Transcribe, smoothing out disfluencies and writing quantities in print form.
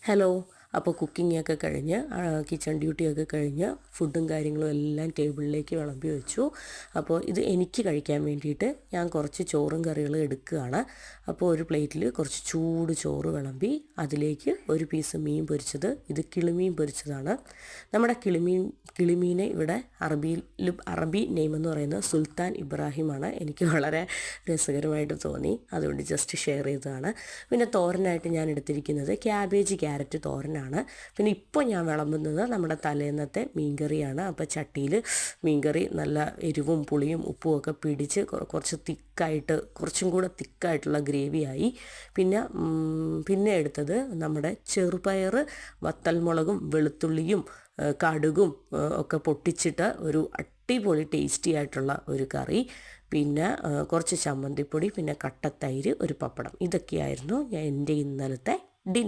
Hello. അപ്പോൾ കുക്കിങ്ങൊക്കെ കഴിഞ്ഞ് kitchen ഡ്യൂട്ടിയൊക്കെ കഴിഞ്ഞ് ഫുഡും കാര്യങ്ങളും എല്ലാം ടേബിളിലേക്ക് വിളമ്പി വെച്ചു. അപ്പോൾ ഇത് എനിക്ക് കഴിക്കാൻ വേണ്ടിയിട്ട് ഞാൻ കുറച്ച് ചോറും കറികളും എടുക്കുകയാണ്. അപ്പോൾ ഒരു പ്ലേറ്റിൽ കുറച്ച് ചൂട് ചോറ് വിളമ്പി അതിലേക്ക് ഒരു പീസ് മീൻ പൊരിച്ചത്. ഇത് കിളിമീൻ പൊരിച്ചതാണ്. നമ്മുടെ കിളിമീനെ ഇവിടെ അറബി നെയിം എന്ന് പറയുന്നത് സുൽത്താൻ ഇബ്രാഹിമാണ്. എനിക്ക് വളരെ രസകരമായിട്ട് തോന്നി, അതുകൊണ്ട് ജസ്റ്റ് ഷെയർ ചെയ്തതാണ്. പിന്നെ തോരനായിട്ട് ഞാൻ എടുത്തിരിക്കുന്നത് ക്യാബേജ് ക്യാരറ്റ് തോരനാണ്. പിന്നെ ഇപ്പോൾ ഞാൻ വിളമ്പുന്നത് നമ്മുടെ തലേന്നത്തെ മീൻകറിയാണ്. അപ്പോൾ ചട്ടിയിൽ മീൻകറി നല്ല എരിവും പുളിയും ഉപ്പും ഒക്കെ പിടിച്ച് കുറച്ചും കൂടെ തിക്കായിട്ടുള്ള ഗ്രേവിയായി. പിന്നെ എടുത്തത് നമ്മുടെ ചെറുപയർ വത്തൽമുളകും വെളുത്തുള്ളിയും കടുകും ഒക്കെ പൊട്ടിച്ചിട്ട് ഒരു അടിപൊളി ടേസ്റ്റി ആയിട്ടുള്ള ഒരു കറി. പിന്നെ കുറച്ച് ചമ്മന്തിപ്പൊടി, പിന്നെ കട്ടത്തൈര്, ഒരു പപ്പടം. ഇതൊക്കെയായിരുന്നു എൻ്റെ ഇന്നലത്തെ